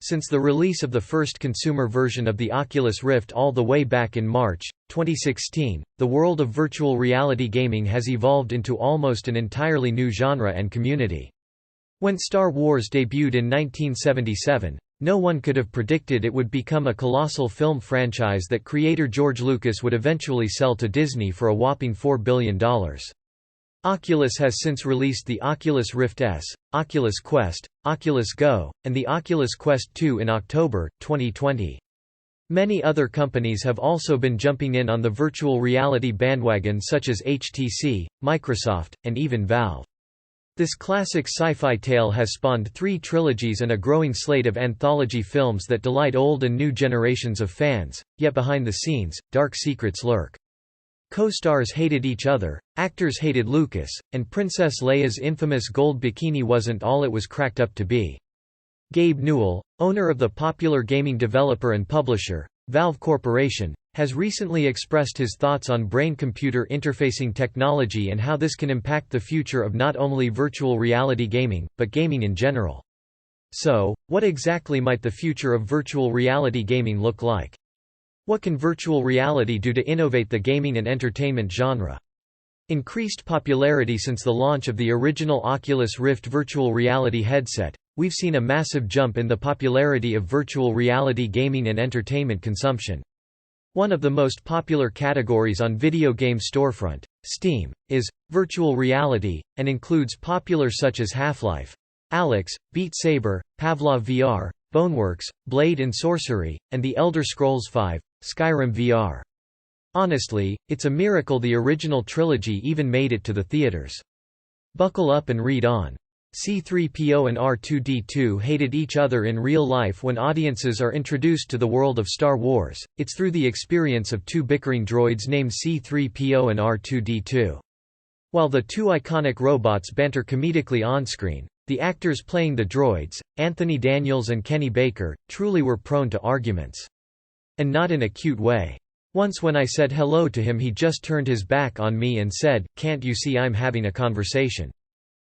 Since the release of the first consumer version of the Oculus Rift all the way back in March 2016, the world of virtual reality gaming has evolved into almost an entirely new genre and community. When Star Wars debuted in 1977, no one could have predicted it would become a colossal film franchise that creator George Lucas would eventually sell to Disney for a whopping $4 billion. Oculus has since released the Oculus Rift S, Oculus Quest, Oculus GO, and the Oculus Quest 2 in October 2020. Many other companies have also been jumping in on the virtual reality bandwagon, such as HTC, Microsoft, and even Valve. This classic sci-fi tale has spawned 3 trilogies and a growing slate of anthology films that delight old and new generations of fans, yet behind the scenes, dark secrets lurk. Co-stars hated each other, actors hated Lucas, and Princess Leia's infamous gold bikini wasn't all it was cracked up to be. Gabe Newell, owner of the popular gaming developer and publisher, Valve Corporation, has recently expressed his thoughts on brain-computer interfacing technology and how this can impact the future of not only virtual reality gaming, but gaming in general. So, what exactly might the future of virtual reality gaming look like? What can virtual reality do to innovate the gaming and entertainment genre? Increased popularity. Since the launch of the original Oculus Rift virtual reality headset, we've seen a massive jump in the popularity of virtual reality gaming and entertainment consumption. One of the most popular categories on video game storefront, Steam, is virtual reality, and includes popular such as Half-Life, Alex, Beat Saber, Pavlov VR, Boneworks, Blade and Sorcery, and The Elder Scrolls V, Skyrim VR. Honestly, it's a miracle the original trilogy even made it to the theaters. Buckle up and read on. C-3PO and R2-D2 hated each other in real life. When audiences are introduced to the world of Star Wars, it's through the experience of 2 bickering droids named C-3PO and R2-D2. While the 2 iconic robots banter comedically on-screen, the actors playing the droids, Anthony Daniels and Kenny Baker, truly were prone to arguments. And not in a cute way. Once when I said hello to him, he just turned his back on me and said, "Can't you see I'm having a conversation?"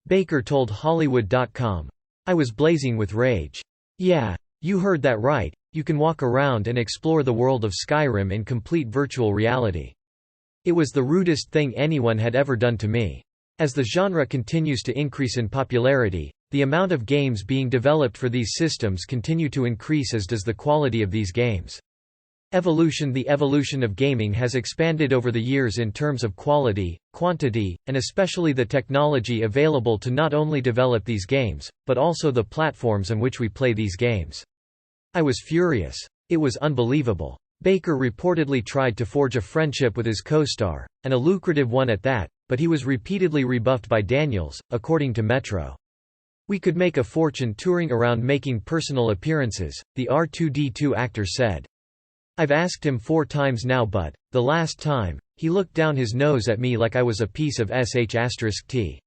Baker told Hollywood.com. I was blazing with rage. Yeah, you heard that right, you can walk around and explore the world of Skyrim in complete virtual reality. It was the rudest thing anyone had ever done to me. As the genre continues to increase in popularity, the amount of games being developed for these systems continue to increase, as does the quality of these games. The evolution of gaming has expanded over the years in terms of quality, quantity, and especially the technology available to not only develop these games, but also the platforms on which we play these games. I was furious. It was unbelievable. Baker reportedly tried to forge a friendship with his co-star, and a lucrative one at that, but he was repeatedly rebuffed by Daniels, according to Metro. We could make a fortune touring around making personal appearances, the R2-D2 actor said. I've asked him 4 times now, but, the last time, he looked down his nose at me like I was a piece of sh*t.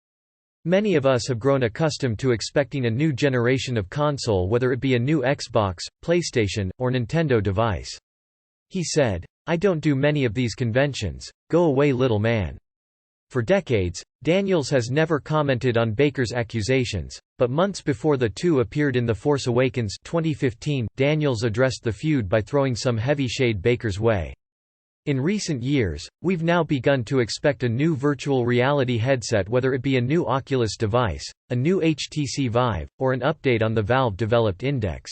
Many of us have grown accustomed to expecting a new generation of console, whether it be a new Xbox, PlayStation, or Nintendo device. He said, I don't do many of these conventions, go away little man. For decades, Daniels has never commented on Baker's accusations, but months before the two appeared in The Force Awakens 2015, Daniels addressed the feud by throwing some heavy shade Baker's way. In recent years, we've now begun to expect a new virtual reality headset, whether it be a new Oculus device, a new HTC Vive, or an update on the Valve-developed Index.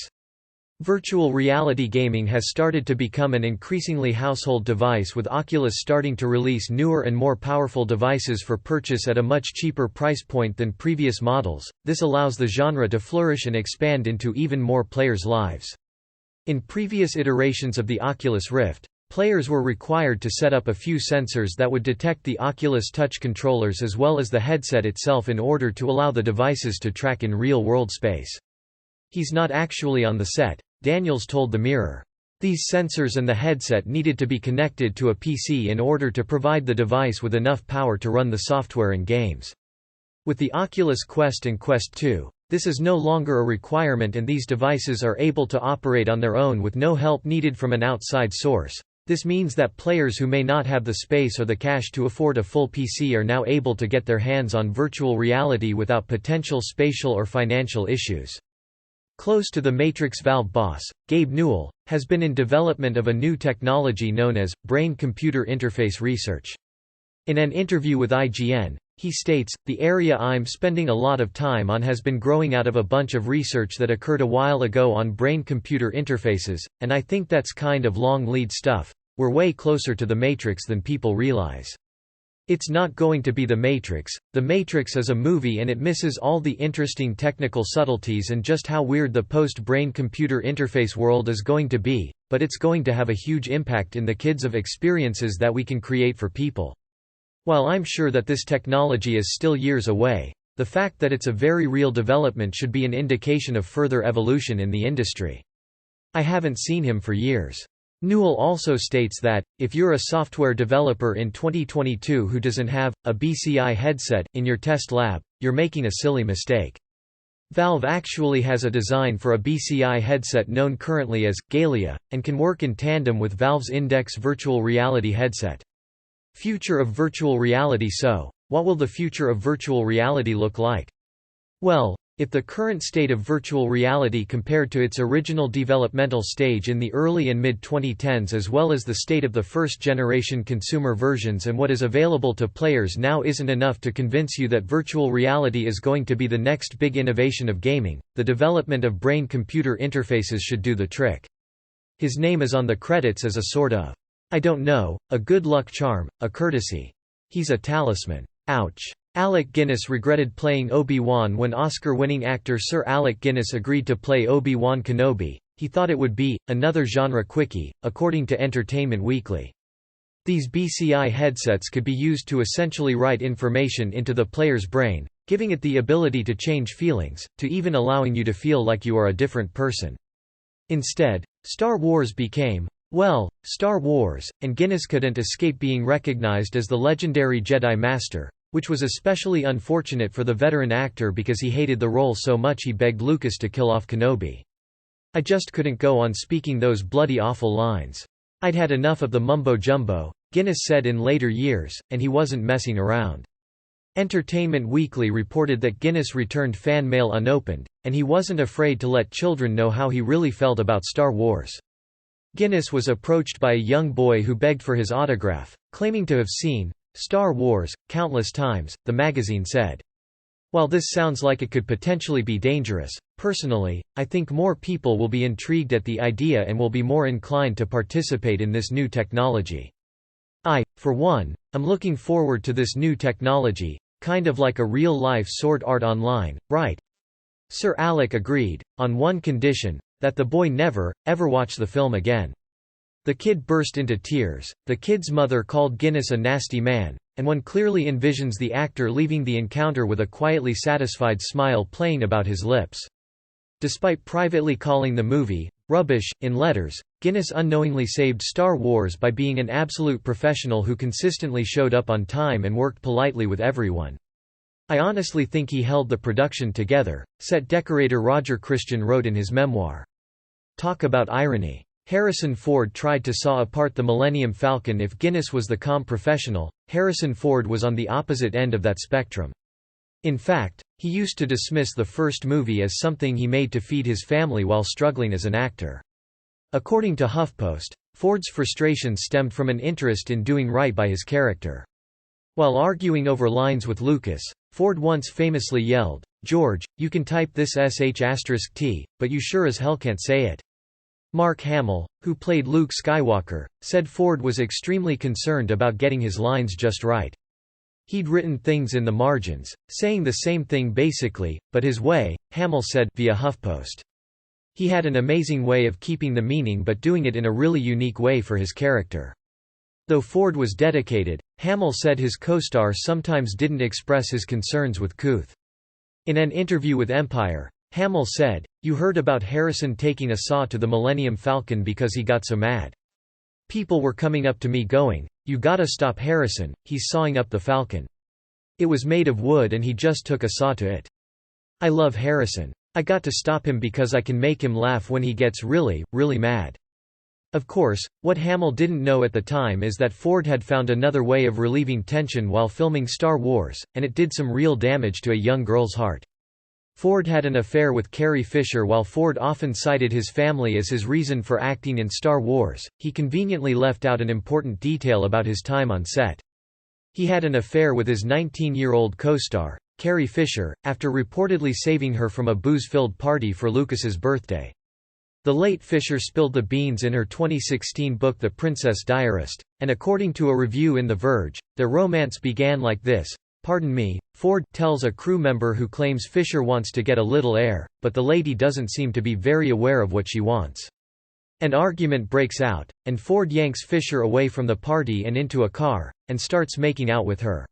Virtual reality gaming has started to become an increasingly household device, with Oculus starting to release newer and more powerful devices for purchase at a much cheaper price point than previous models. This allows the genre to flourish and expand into even more players' lives. In previous iterations of the Oculus Rift, players were required to set up a few sensors that would detect the Oculus Touch controllers as well as the headset itself in order to allow the devices to track in real-world space. He's not actually on the set, Daniels told The Mirror. These sensors and the headset needed to be connected to a PC in order to provide the device with enough power to run the software and games. With the Oculus Quest and Quest 2, this is no longer a requirement, and these devices are able to operate on their own with no help needed from an outside source. This means that players who may not have the space or the cash to afford a full PC are now able to get their hands on virtual reality without potential spatial or financial issues. Close to the Matrix Valve boss, Gabe Newell, has been in development of a new technology known as brain-computer interface research. In an interview with IGN, he states, "The area I'm spending a lot of time on has been growing out of a bunch of research that occurred a while ago on brain-computer interfaces, and I think that's kind of long lead stuff. We're way closer to the Matrix than people realize. It's not going to be The Matrix. The Matrix is a movie and it misses all the interesting technical subtleties and just how weird the post-brain-computer interface world is going to be, but it's going to have a huge impact in the kinds of experiences that we can create for people. While I'm sure that this technology is still years away, the fact that it's a very real development should be an indication of further evolution in the industry. I haven't seen him for years." Newell also states that, if you're a software developer in 2022 who doesn't have a BCI headset in your test lab, you're making a silly mistake. Valve actually has a design for a BCI headset known currently as Galia, and can work in tandem with Valve's Index virtual reality headset. Future of virtual reality. So, what will the future of virtual reality look like? Well, if the current state of virtual reality compared to its original developmental stage in the early and mid-2010s as well as the state of the first-generation consumer versions and what is available to players now isn't enough to convince you that virtual reality is going to be the next big innovation of gaming, the development of brain-computer interfaces should do the trick. His name is on the credits as a sort of, I don't know, a good luck charm, a courtesy. He's a talisman. Ouch. Alec Guinness regretted playing Obi-Wan when Oscar-winning actor Sir Alec Guinness agreed to play Obi-Wan Kenobi. He thought it would be another genre quickie, according to Entertainment Weekly. These BCI headsets could be used to essentially write information into the player's brain, giving it the ability to change feelings, to even allowing you to feel like you are a different person. Instead, Star Wars became, well, Star Wars, and Guinness couldn't escape being recognized as the legendary Jedi Master, which was especially unfortunate for the veteran actor because he hated the role so much he begged Lucas to kill off Kenobi. I just couldn't go on speaking those bloody awful lines. I'd had enough of the mumbo-jumbo, Guinness said in later years, and he wasn't messing around. Entertainment Weekly reported that Guinness returned fan mail unopened, and he wasn't afraid to let children know how he really felt about Star Wars. Guinness was approached by a young boy who begged for his autograph, claiming to have seen Star Wars countless times, the magazine said. While this sounds like it could potentially be dangerous, personally, I think more people will be intrigued at the idea and will be more inclined to participate in this new technology. I, for one, am looking forward to this new technology, kind of like a real-life sword art online, right? Sir Alec agreed, on one condition, that the boy never, ever watch the film again. The kid burst into tears. The kid's mother called Guinness a nasty man, and one clearly envisions the actor leaving the encounter with a quietly satisfied smile playing about his lips. Despite privately calling the movie rubbish in letters, Guinness unknowingly saved Star Wars by being an absolute professional who consistently showed up on time and worked politely with everyone. I honestly think he held the production together, set decorator Roger Christian wrote in his memoir. Talk about irony. Harrison Ford tried to saw apart the Millennium Falcon. If Guinness was the calm professional, Harrison Ford was on the opposite end of that spectrum. In fact, he used to dismiss the first movie as something he made to feed his family while struggling as an actor. According to HuffPost, Ford's frustration stemmed from an interest in doing right by his character. While arguing over lines with Lucas, Ford once famously yelled, "George, you can type this sh*T, but you sure as hell can't say it." Mark Hamill, who played Luke Skywalker, said Ford was extremely concerned about getting his lines just right. He'd written things in the margins, saying the same thing basically, but his way, Hamill said via HuffPost. He had an amazing way of keeping the meaning but doing it in a really unique way for his character. Though Ford was dedicated, Hamill said his co-star sometimes didn't express his concerns with couth. In an interview with Empire, Hamill said, "You heard about Harrison taking a saw to the Millennium Falcon because he got so mad. People were coming up to me going, 'You gotta stop Harrison, he's sawing up the Falcon. It was made of wood and he just took a saw to it. I love Harrison. I got to stop him because I can make him laugh when he gets really, really mad.'" Of course, what Hamill didn't know at the time is that Ford had found another way of relieving tension while filming Star Wars, and it did some real damage to a young girl's heart. Ford had an affair with Carrie Fisher. While Ford often cited his family as his reason for acting in Star Wars, he conveniently left out an important detail about his time on set. He had an affair with his 19-year-old co-star, Carrie Fisher, after reportedly saving her from a booze-filled party for Lucas's birthday. The late Fisher spilled the beans in her 2016 book The Princess Diarist, and according to a review in The Verge, their romance began like this. "Pardon me," Ford tells a crew member who claims Fisher wants to get a little air, but the lady doesn't seem to be very aware of what she wants. An argument breaks out, and Ford yanks Fisher away from the party and into a car, and starts making out with her.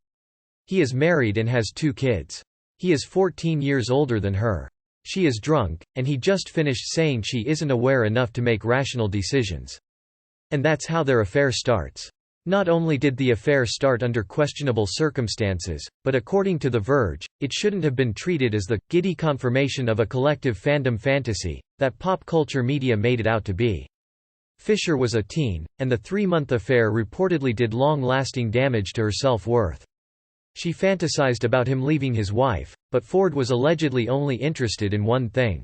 He is married and has 2 kids. He is 14 years older than her. She is drunk, and he just finished saying she isn't aware enough to make rational decisions. And that's how their affair starts. Not only did the affair start under questionable circumstances, but according to The Verge, it shouldn't have been treated as the giddy confirmation of a collective fandom fantasy that pop culture media made it out to be. Fisher was a teen, and the 3-month affair reportedly did long-lasting damage to her self-worth. She fantasized about him leaving his wife, but Ford was allegedly only interested in one thing.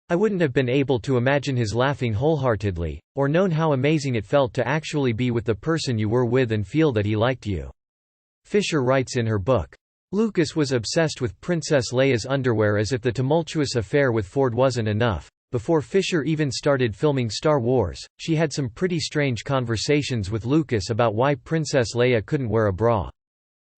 "I wouldn't have been able to imagine his laughing wholeheartedly, or known how amazing it felt to actually be with the person you were with and feel that he liked you." Fisher writes in her book. Lucas was obsessed with Princess Leia's underwear as if the tumultuous affair with Ford wasn't enough. Before Fisher even started filming Star Wars, she had some pretty strange conversations with Lucas about why Princess Leia couldn't wear a bra.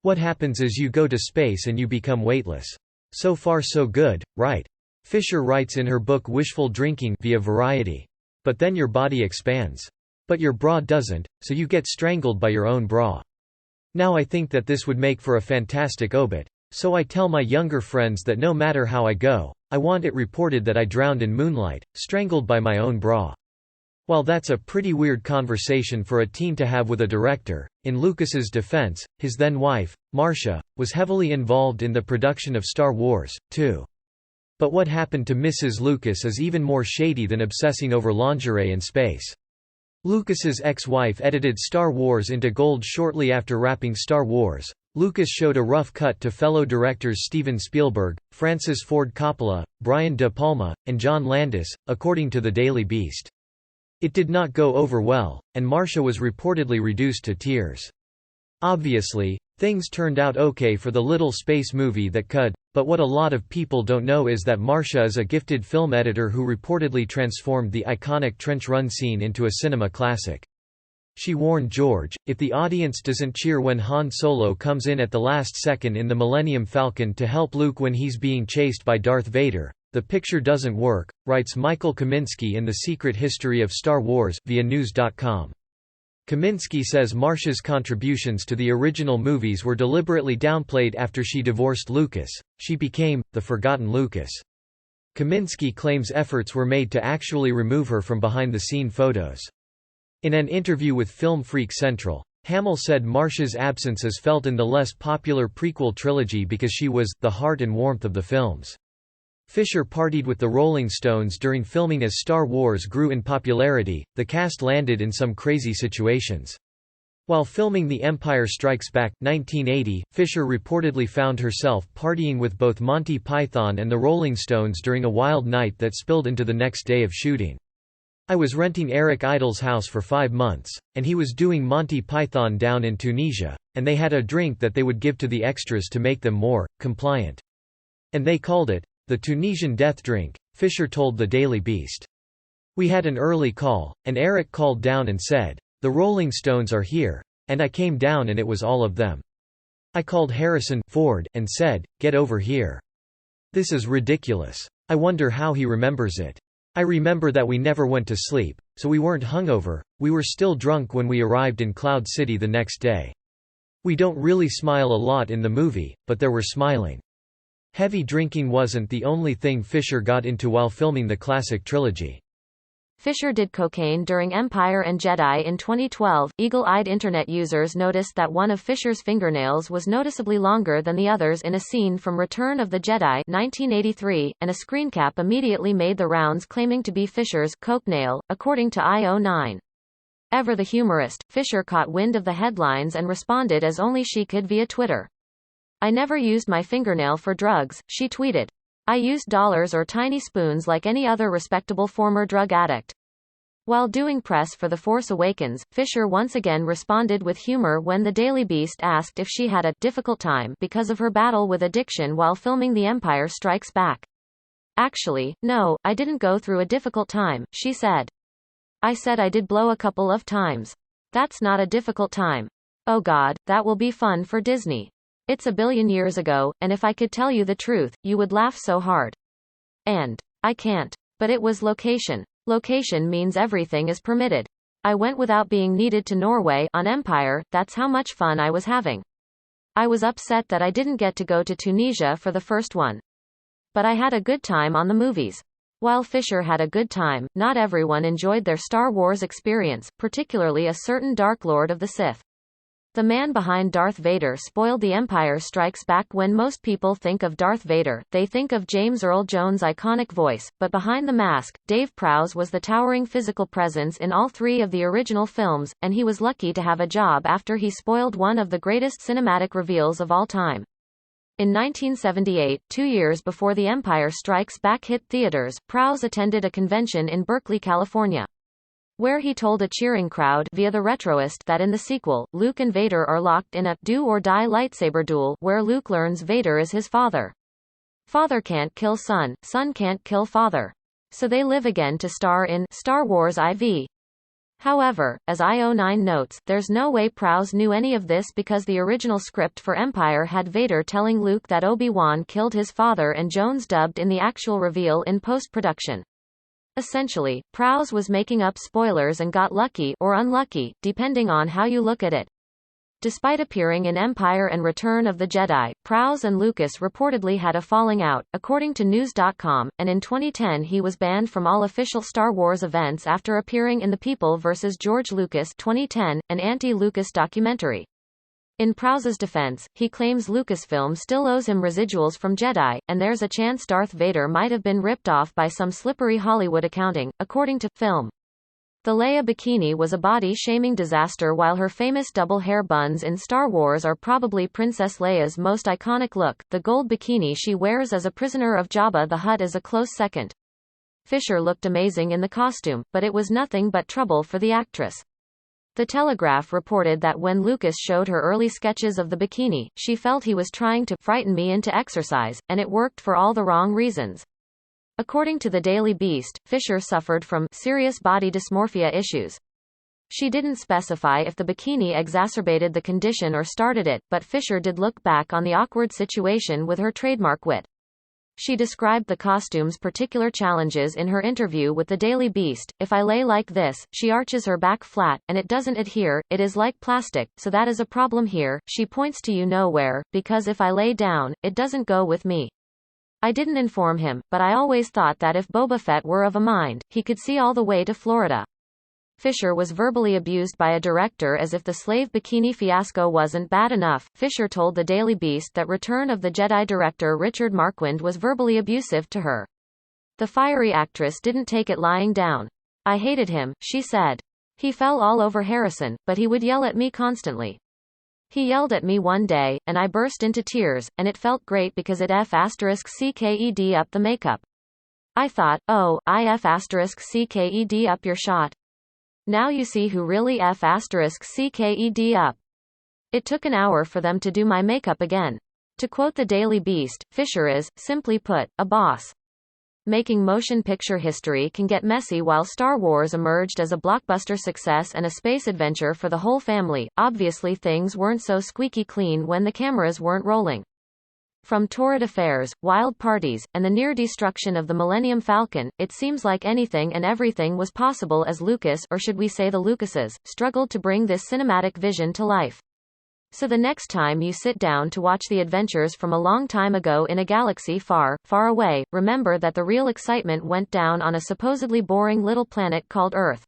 "What happens is you go to space and you become weightless. So far so good, right?" Fisher writes in her book Wishful Drinking via Variety. "But then your body expands. But your bra doesn't, so you get strangled by your own bra. Now I think that this would make for a fantastic obit. So I tell my younger friends that no matter how I go, I want it reported that I drowned in moonlight, strangled by my own bra." While that's a pretty weird conversation for a teen to have with a director, in Lucas's defense, his then-wife, Marcia, was heavily involved in the production of Star Wars, too. But what happened to Mrs. Lucas is even more shady than obsessing over lingerie and space. Lucas's ex-wife edited Star Wars into gold shortly after wrapping Star Wars. Lucas showed a rough cut to fellow directors Steven Spielberg, Francis Ford Coppola, Brian De Palma, and John Landis, according to the Daily Beast. It did not go over well, and Marcia was reportedly reduced to tears. Obviously, things turned out okay for the little space movie that could, but what a lot of people don't know is that Marcia is a gifted film editor who reportedly transformed the iconic trench run scene into a cinema classic. She warned George, "If the audience doesn't cheer when Han Solo comes in at the last second in the Millennium Falcon to help Luke when he's being chased by Darth Vader, the picture doesn't work," writes Michael Kaminsky in The Secret History of Star Wars, via News.com. Kaminsky says Marcia's contributions to the original movies were deliberately downplayed after she divorced Lucas. She became the forgotten Lucas. Kaminsky claims efforts were made to actually remove her from behind-the-scene photos. In an interview with Film Freak Central, Hamill said Marcia's absence is felt in the less popular prequel trilogy because she was the heart and warmth of the films. Fisher partied with the Rolling Stones during filming. As Star Wars grew in popularity, the cast landed in some crazy situations. While filming The Empire Strikes Back 1980, Fisher reportedly found herself partying with both Monty Python and the Rolling Stones during a wild night that spilled into the next day of shooting. "I was renting Eric Idle's house for 5 months, and he was doing Monty Python down in Tunisia, and they had a drink that they would give to the extras to make them more compliant. And they called it the Tunisian death drink," Fisher told the Daily Beast. "We had an early call, and Eric called down and said, 'The Rolling Stones are here,' and I came down and it was all of them. I called Harrison Ford and said, 'Get over here. This is ridiculous.' I wonder how he remembers it. I remember that we never went to sleep, so we weren't hungover, we were still drunk when we arrived in Cloud City the next day. We don't really smile a lot in the movie, but there were smiling." Heavy drinking wasn't the only thing Fisher got into while filming the classic trilogy. Fisher did cocaine during Empire and Jedi in 2012. Eagle-eyed internet users noticed that one of Fisher's fingernails was noticeably longer than the others in a scene from Return of the Jedi 1983, and a screen cap immediately made the rounds claiming to be Fisher's coke nail, according to IO9. Ever the humorist, Fisher caught wind of the headlines and responded as only she could via Twitter. "I never used my fingernail for drugs," she tweeted. I used dollars or tiny spoons like any other respectable former drug addict. While doing press for The Force Awakens, Fisher once again responded with humor when the Daily Beast asked if she had a difficult time because of her battle with addiction while filming The Empire Strikes Back. Actually, no, I didn't go through a difficult time, she said. I said I did blow a couple of times. That's not a difficult time. Oh God, that will be fun for Disney. It's a billion years ago, and if I could tell you the truth, you would laugh so hard. And I can't. But it was location. Location means everything is permitted. I went without being needed to Norway on Empire, that's how much fun I was having. I was upset that I didn't get to go to Tunisia for the first one. But I had a good time on the movies. While Fisher had a good time, not everyone enjoyed their Star Wars experience, particularly a certain Dark Lord of the Sith. The man behind Darth Vader spoiled The Empire Strikes Back. When most people think of Darth Vader, they think of James Earl Jones' iconic voice, but behind the mask, Dave Prowse was the towering physical presence in all three of the original films, and he was lucky to have a job after he spoiled one of the greatest cinematic reveals of all time. In 1978, 2 years before The Empire Strikes Back hit theaters, Prowse attended a convention in Berkeley, California, where he told a cheering crowd via the Retroist that in the sequel, Luke and Vader are locked in a do-or-die lightsaber duel, where Luke learns Vader is his father. Father can't kill son, son can't kill father. So they live again to star in Star Wars IV. However, as IO9 notes, there's no way Prowse knew any of this because the original script for Empire had Vader telling Luke that Obi-Wan killed his father and Jones dubbed in the actual reveal in post-production. Essentially, Prowse was making up spoilers and got lucky, or unlucky, depending on how you look at it. Despite appearing in Empire and Return of the Jedi, Prowse and Lucas reportedly had a falling out, according to News.com, and in 2010 he was banned from all official Star Wars events after appearing in The People vs. George Lucas 2010, an anti-Lucas documentary. In Prowse's defense, he claims Lucasfilm still owes him residuals from Jedi, and there's a chance Darth Vader might have been ripped off by some slippery Hollywood accounting, according to Film. The Leia bikini was a body-shaming disaster, while her famous double hair buns in Star Wars are probably Princess Leia's most iconic look. The gold bikini she wears as a prisoner of Jabba the Hutt is a close second. Fisher looked amazing in the costume, but it was nothing but trouble for the actress. The Telegraph reported that when Lucas showed her early sketches of the bikini, she felt he was trying to frighten me into exercise, and it worked for all the wrong reasons. According to the Daily Beast, Fisher suffered from serious body dysmorphia issues. She didn't specify if the bikini exacerbated the condition or started it, but Fisher did look back on the awkward situation with her trademark wit. She described the costume's particular challenges in her interview with the Daily Beast. If I lay like this, she arches her back flat, and it doesn't adhere, it is like plastic, so that is a problem here. She points to you know where, because if I lay down, it doesn't go with me. I didn't inform him, but I always thought that if Boba Fett were of a mind, he could see all the way to Florida. Fisher was verbally abused by a director as if the slave bikini fiasco wasn't bad enough. Fisher told the Daily Beast that Return of the Jedi director Richard Marquand was verbally abusive to her. The fiery actress didn't take it lying down. I hated him, she said. He fell all over Harrison, but he would yell at me constantly. He yelled at me one day, and I burst into tears, and it felt great because it f***cked up the makeup. I thought, oh, I f***cked up your shot. Now you see who really f***cked up. It took an hour for them to do my makeup again. To quote the Daily Beast, Fisher is, simply put, a boss. Making motion picture history can get messy. While Star Wars emerged as a blockbuster success and a space adventure for the whole family, obviously things weren't so squeaky clean when the cameras weren't rolling. From torrid affairs, wild parties, and the near destruction of the Millennium Falcon, it seems like anything and everything was possible as Lucas, or should we say the Lucases, struggled to bring this cinematic vision to life. So the next time you sit down to watch the adventures from a long time ago in a galaxy far, far away, remember that the real excitement went down on a supposedly boring little planet called Earth.